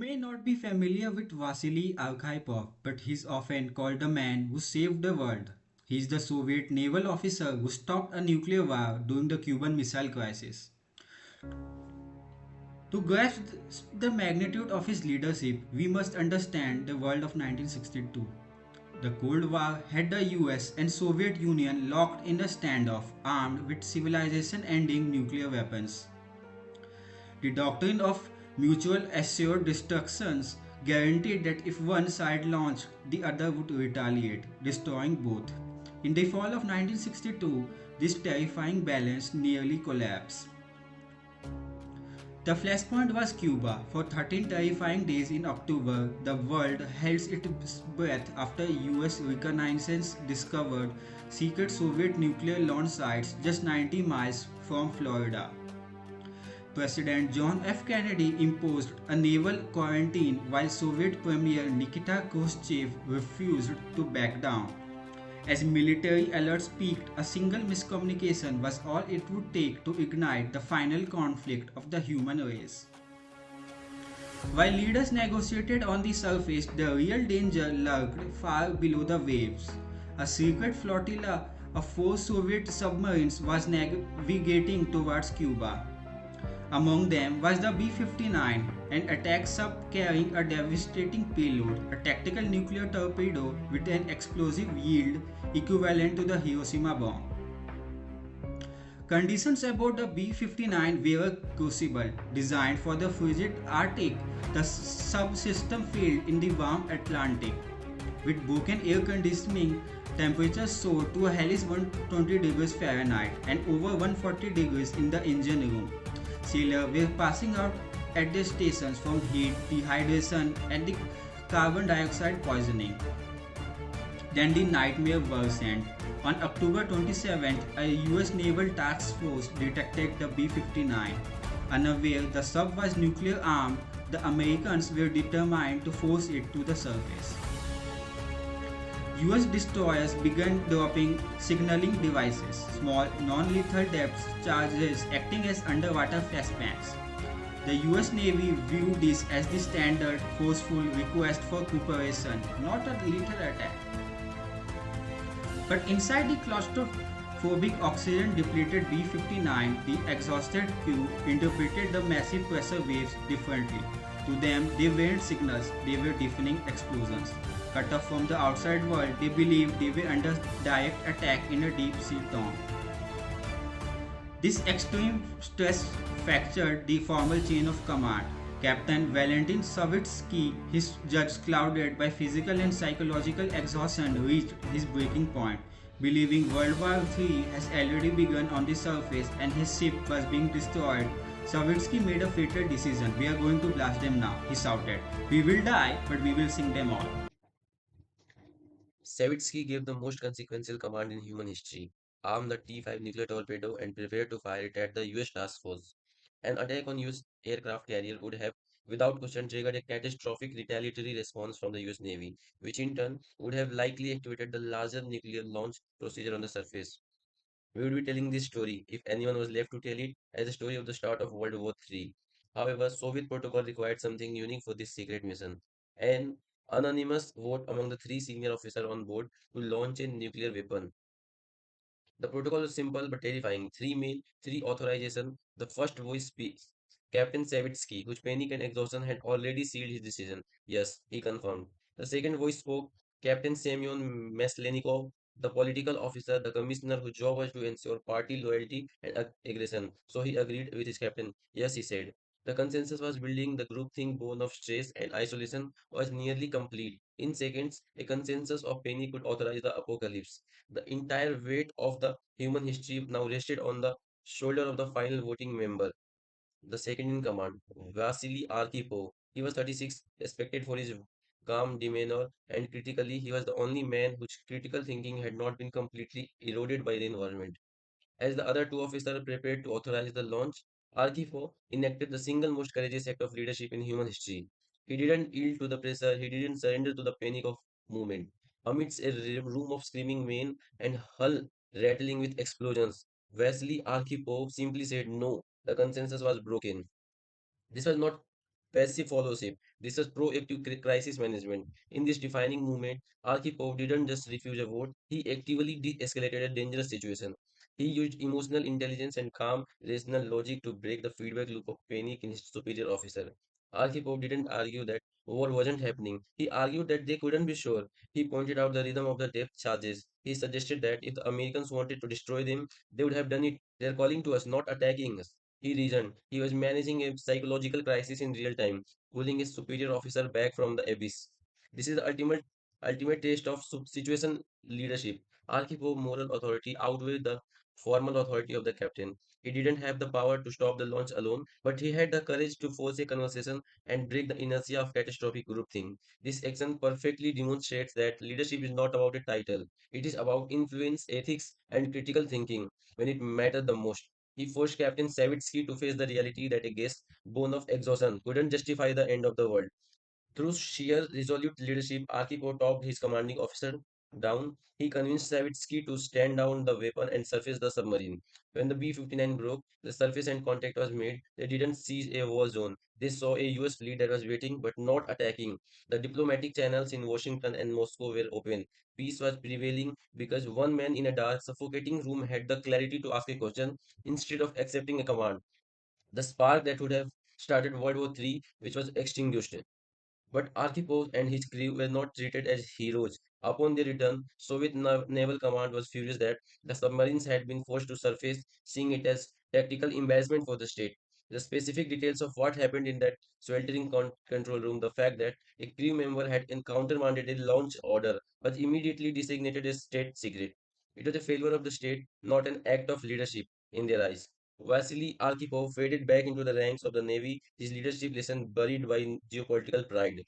may not be familiar with Vasily Arkhipov, but he's often called the man who saved the world. He's the Soviet naval officer who stopped a nuclear war during the Cuban Missile Crisis. To grasp the magnitude of his leadership, we must understand the world of 1962. The Cold War had the US and Soviet Union locked in a standoff, armed with civilization ending nuclear weapons. The doctrine of mutual assured destructions guaranteed that if one side launched, the other would retaliate, destroying both. In the fall of 1962, this terrifying balance nearly collapsed. The flashpoint was Cuba. For 13 terrifying days in October, the world held its breath after US reconnaissance discovered secret Soviet nuclear launch sites just 90 miles from Florida. President John F. Kennedy imposed a naval quarantine while Soviet Premier Nikita Khrushchev refused to back down. As military alerts peaked, a single miscommunication was all it would take to ignite the final conflict of the human race. While leaders negotiated on the surface, the real danger lurked far below the waves. A secret flotilla of four Soviet submarines was navigating towards Cuba. Among them was the B-59, an attack sub carrying a devastating payload, a tactical nuclear torpedo with an explosive yield equivalent to the Hiroshima bomb. Conditions aboard the B-59 were crucible. Designed for the frigid Arctic, the subsystem failed in the warm Atlantic. With broken air conditioning, temperatures soared to a hellish 120 degrees Fahrenheit and over 140 degrees in the engine room. Sailors were passing out at their stations from heat, dehydration, and the carbon dioxide poisoning. Then the nightmare worsened. On October 27th, a US naval task force detected the B-59. Unaware the sub was nuclear armed, the Americans were determined to force it to the surface. US destroyers began dropping signaling devices, small non-lethal depth charges acting as underwater flashbangs. The US Navy viewed this as the standard forceful request for cooperation, not a lethal attack. But inside the claustrophobic oxygen depleted B-59, the exhausted crew interpreted the massive pressure waves differently. To them, they weren't signals, they were deafening explosions. Cut off from the outside world, they believed they were under direct attack in a deep sea storm. This extreme stress fractured the formal chain of command. Captain Valentin Savitsky, his judge clouded by physical and psychological exhaustion, reached his breaking point. Believing World War III has already begun on the surface and his ship was being destroyed, Savitsky made a fatal decision. We are going to blast them now, he shouted. We will die, but we will sink them all. Savitsky gave the most consequential command in human history: arm the T-5 nuclear torpedo and prepare to fire it at the US task force. An attack on US aircraft carrier would have, without question, triggered a catastrophic retaliatory response from the US Navy, which in turn would have likely activated the larger nuclear launch procedure on the surface. We would be telling this story, if anyone was left to tell it, as the story of the start of World War III. However, Soviet protocol required something unique for this secret mission: an anonymous vote among the three senior officers on board to launch a nuclear weapon. The protocol was simple but terrifying. Three men, three authorization. The first voice speaks. Captain Savitsky, whose panic and exhaustion had already sealed his decision. Yes, he confirmed. The second voice spoke. Captain Semyon Maslenikov, the political officer, the commissioner whose job was to ensure party loyalty and aggression. So he agreed with his captain. Yes, he said. The consensus was building. The groupthink bone of stress and isolation was nearly complete. In seconds, a consensus of panic could authorize the apocalypse. The entire weight of the human history now rested on the shoulder of the final voting member, the second in command, Vasily Arkhipov. He was 36, respected for his calm demeanor, and critically, he was the only man whose critical thinking had not been completely eroded by the environment. As the other two officers prepared to authorize the launch, Arkhipov enacted the single most courageous act of leadership in human history. He didn't yield to the pressure, he didn't surrender to the panic of movement. Amidst a room of screaming men and hull rattling with explosions, Vasily Arkhipov simply said no. The consensus was broken. This was not passive followership. This was proactive crisis management. In this defining moment, Arkhipov didn't just refuse a vote, he actively de-escalated a dangerous situation. He used emotional intelligence and calm, rational logic to break the feedback loop of panic in his superior officer. Arkhipov didn't argue that war wasn't happening. He argued that they couldn't be sure. He pointed out the rhythm of the depth charges. He suggested that if the Americans wanted to destroy them, they would have done it. They're calling to us, not attacking us. He reasoned. He was managing a psychological crisis in real time, pulling his superior officer back from the abyss. This is the ultimate test of situation leadership. Archipov moral authority outweighed the formal authority of the captain. He didn't have the power to stop the launch alone, but he had the courage to force a conversation and break the inertia of catastrophic groupthink. This action perfectly demonstrates that leadership is not about a title. It is about influence, ethics, and critical thinking when it mattered the most. He forced Captain Savitsky to face the reality that a guest born of exhaustion couldn't justify the end of the world. Through sheer resolute leadership, Archipo talked his commanding officer down. He convinced Savitsky to stand down the weapon and surface the submarine. When the B-59 broke, the surface and contact was made. They didn't see a war zone. They saw a US fleet that was waiting but not attacking. The diplomatic channels in Washington and Moscow were open. Peace was prevailing because one man in a dark, suffocating room had the clarity to ask a question instead of accepting a command. The spark that would have started World War III, which was extinguished. But Arkhipov and his crew were not treated as heroes. Upon their return, Soviet naval command was furious that the submarines had been forced to surface, seeing it as tactical embarrassment for the state. The specific details of what happened in that sweltering control room, the fact that a crew member had countermanded a launch order, was immediately designated as state secret. It was a failure of the state, not an act of leadership in their eyes. Vasily Arkhipov faded back into the ranks of the Navy, his leadership lesson buried by geopolitical pride.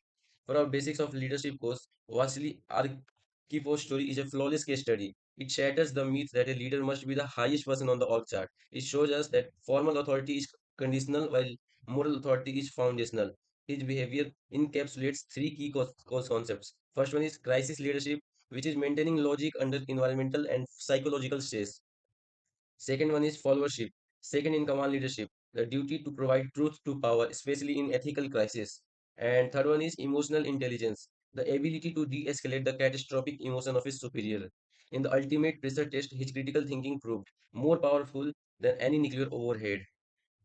For our basics of leadership course, Vasily Arkhipov's story is a flawless case study. It shatters the myth that a leader must be the highest person on the org chart. It shows us that formal authority is conditional while moral authority is foundational. His behavior encapsulates three key core concepts. First one is crisis leadership, which is maintaining logic under environmental and psychological stress. Second one is followership. Second in command leadership, the duty to provide truth to power, especially in ethical crisis. And third one is emotional intelligence, the ability to de-escalate the catastrophic emotion of his superior. In the ultimate pressure test, his critical thinking proved more powerful than any nuclear overhead.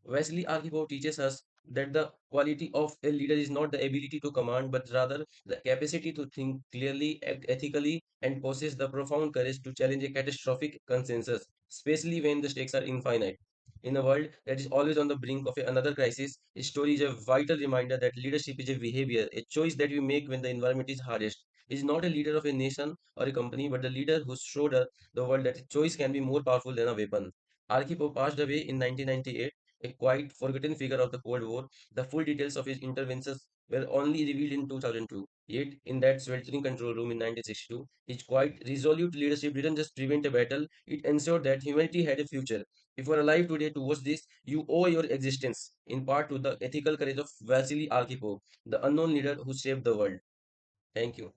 Wesley Archibald teaches us that the quality of a leader is not the ability to command, but rather the capacity to think clearly, act ethically, and possess the profound courage to challenge a catastrophic consensus, especially when the stakes are infinite. In a world that is always on the brink of another crisis, his story is a vital reminder that leadership is a behavior, a choice that we make when the environment is hardest. He is not a leader of a nation or a company, but the leader who showed the world that a choice can be more powerful than a weapon. Archipo passed away in 1998, a quite forgotten figure of the Cold War. The full details of his interventions were only revealed in 2002. Yet, in that sweltering control room in 1962, his quite resolute leadership didn't just prevent a battle, it ensured that humanity had a future. If you are alive today to watch this, you owe your existence, in part to the ethical courage of Vasily Arkhipov, the unknown leader who saved the world. Thank you.